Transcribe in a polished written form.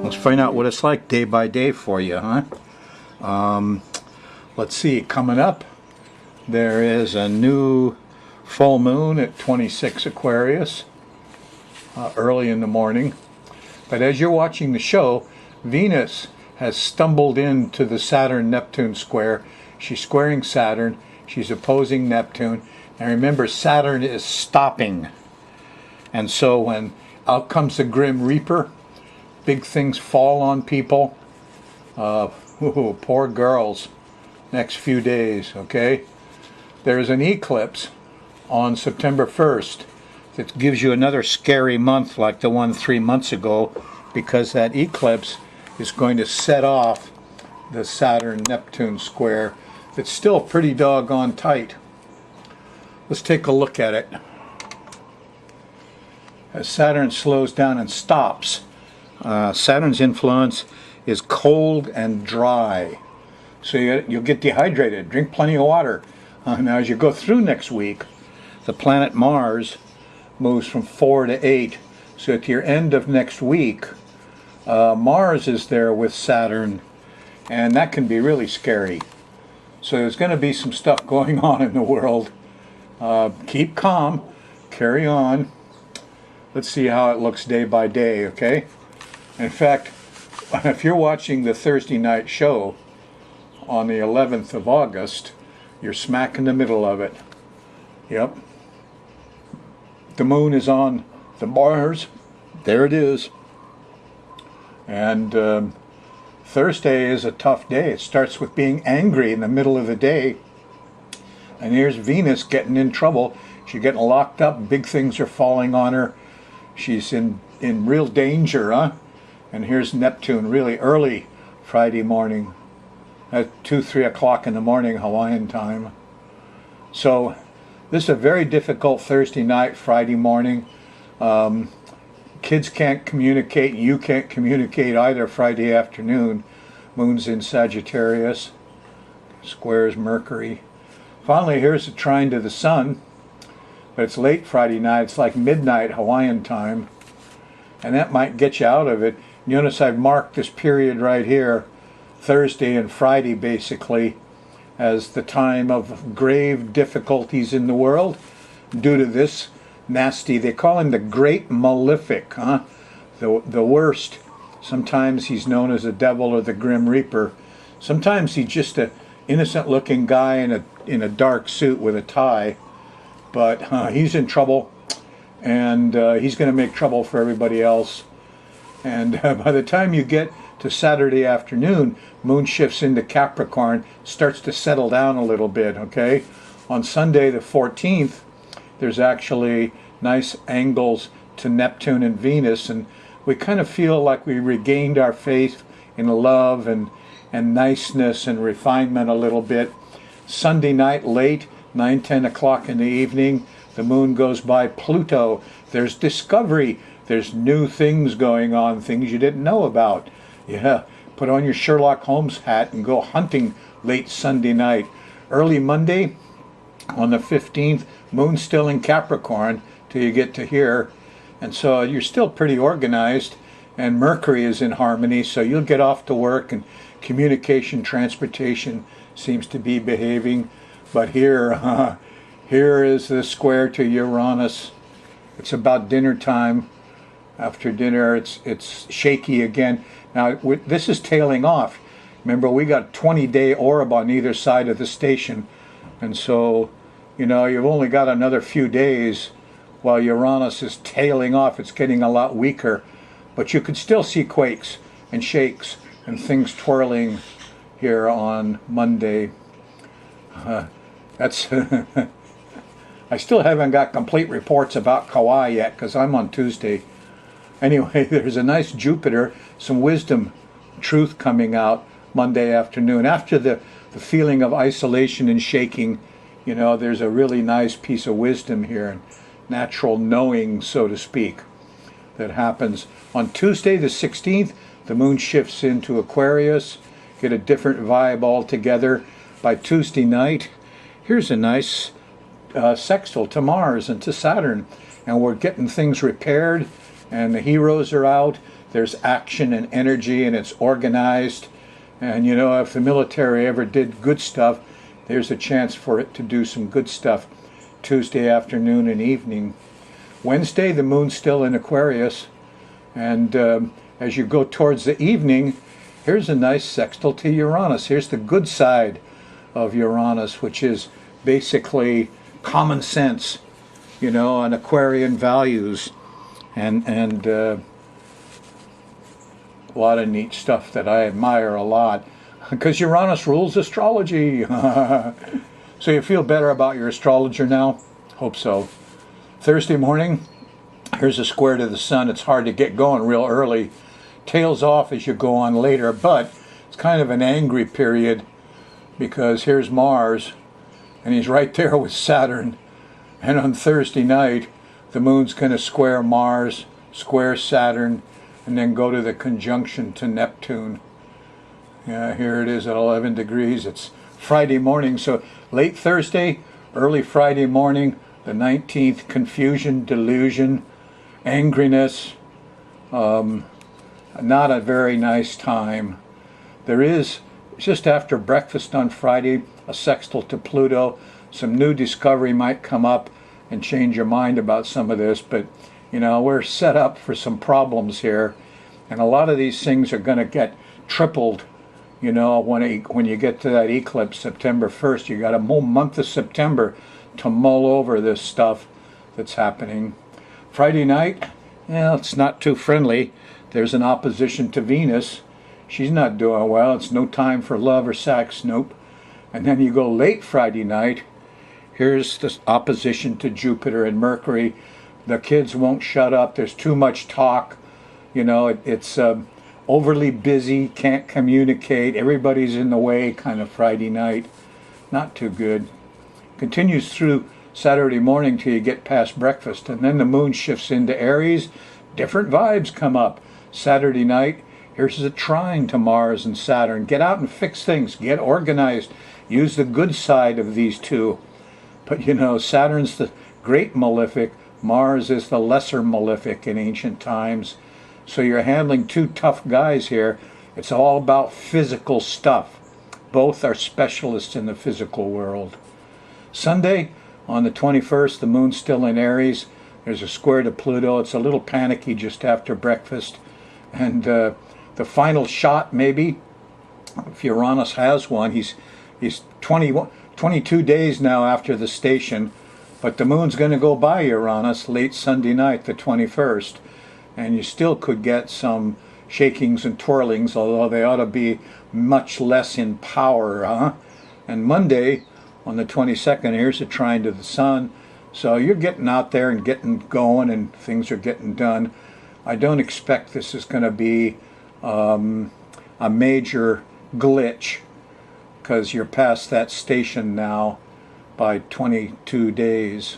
Let's find out what it's like day by day for you, huh? Let's see, coming up, there is a new full moon at 26 Aquarius, early in the morning. But as you're watching the show, Venus has stumbled into the Saturn-Neptune square. She's squaring Saturn, she's opposing Neptune, and remember, Saturn is stopping. And so when out comes the Grim Reaper, big things fall on people. Poor girls, next few days, okay? There's an eclipse on September 1st that gives you another scary month like the one 3 months ago, because that eclipse is going to set off the Saturn-Neptune square that's still pretty doggone tight. Let's take a look at it. As Saturn slows down and stops, Saturn's influence is cold and dry. So you'll get dehydrated. Drink plenty of water. Now as you go through next week, the planet Mars moves from 4 to 8. So at your end of next week, Mars is there with Saturn, and that can be really scary. So there's going to be some stuff going on in the world. Keep calm, carry on. Let's see how it looks day by day, okay? In fact, if you're watching the Thursday night show on the 11th of August, you're smack in the middle of it. Yep. The moon is on the Mars. There it is. And Thursday is a tough day. It starts with being angry in the middle of the day. And here's Venus getting in trouble. She's getting locked up. Big things are falling on her. She's in real danger, huh? And here's Neptune really early Friday morning at 2-3 o'clock in the morning Hawaiian time. So this is a very difficult Thursday night, Friday morning. Kids can't communicate. You can't communicate either Friday afternoon. Moon's in Sagittarius. Squares Mercury. Finally, here's a trine to the sun. But it's late Friday night. It's like midnight Hawaiian time. And that might get you out of it. Notice I've marked this period right here, Thursday and Friday basically, as the time of grave difficulties in the world due to this nasty, they call him the Great Malefic, huh? The worst. Sometimes he's known as the devil or the Grim Reaper. Sometimes he's just an innocent looking guy in a dark suit with a tie. But he's in trouble, and he's going to make trouble for everybody else. And by the time you get to Saturday afternoon, moon shifts into Capricorn, starts to settle down a little bit, okay? On Sunday the 14th, there's actually nice angles to Neptune and Venus, and we kind of feel like we regained our faith in love and niceness and refinement a little bit. Sunday night late, 9-10 o'clock in the evening, the moon goes by Pluto. There's discovery. There's new things going on, things you didn't know about. Yeah, put on your Sherlock Holmes hat and go hunting late Sunday night. Early Monday, on the 15th, moon's still in Capricorn till you get to here. And so you're still pretty organized, and Mercury is in harmony, so you'll get off to work, and communication, transportation seems to be behaving. But here, here is the square to Uranus. It's about dinner time. After dinner, it's shaky again. Now, this is tailing off. Remember, we got 20-day orb on either side of the station. And so, you know, you've only got another few days while Uranus is tailing off. It's getting a lot weaker. But you could still see quakes and shakes and things twirling here on Monday. That's... I still haven't got complete reports about Kauai yet because I'm on Tuesday. Anyway, there's a nice Jupiter, some wisdom, truth coming out Monday afternoon. After the feeling of isolation and shaking, you know, there's a really nice piece of wisdom here, and natural knowing, so to speak, that happens. On Tuesday the 16th, the moon shifts into Aquarius, get a different vibe altogether. By Tuesday night, here's a nice sextile to Mars and to Saturn, and we're getting things repaired, and the heroes are out. there's action and energy, and it's organized. And you know, if the military ever did good stuff, there's a chance for it to do some good stuff Tuesday afternoon and evening. Wednesday, the moon's still in Aquarius, and as you go towards the evening, here's a nice sextile to Uranus. Here's the good side of Uranus, which is basically common sense, you know, and Aquarian values, and a lot of neat stuff that I admire a lot, because Uranus rules astrology. So you feel better about your astrologer now? Hope so. Thursday morning, here's a square to the sun. It's hard to get going real early. Tails off as you go on later, but it's kind of an angry period, because here's Mars, and he's right there with Saturn. And on Thursday night, the moon's going to square Mars, square Saturn, and then go to the conjunction to Neptune. Yeah, here it is at 11 degrees. It's Friday morning, so late Thursday, early Friday morning, the 19th, confusion, delusion, angriness, not a very nice time. There is, just after breakfast on Friday, a sextile to Pluto. Some new discovery might come up and change your mind about some of this, but you know, we're set up for some problems here, and a lot of these things are going to get tripled. You know, when you get to that eclipse, September 1st, you got a whole month of September to mull over this stuff that's happening. Friday night, yeah, it's not too friendly. There's an opposition to Venus. She's not doing well. It's no time for love or sex. Nope. And then you go late Friday night. Here's this opposition to Jupiter and Mercury. The kids won't shut up. There's too much talk. You know, it's overly busy, can't communicate. Everybody's in the way kind of Friday night. Not too good. Continues through Saturday morning till you get past breakfast. And then the moon shifts into Aries. Different vibes come up. Saturday night, here's a trine to Mars and Saturn. Get out and fix things. Get organized. Use the good side of these two. But you know, Saturn's the great malefic. Mars is the lesser malefic in ancient times. So you're handling two tough guys here. It's all about physical stuff. Both are specialists in the physical world. Sunday, on the 21st, the moon's still in Aries. There's a square to Pluto. It's a little panicky just after breakfast. And the final shot, maybe, if Uranus has one, he's 22 days now after the station, but the moon's going to go by Uranus late Sunday night, the 21st, and you still could get some shakings and twirlings, although they ought to be much less in power, huh? And Monday, on the 22nd, here's a trine to the sun, so you're getting out there and getting going, and things are getting done. I don't expect this is going to be a major glitch, because you're past that station now by 22 days.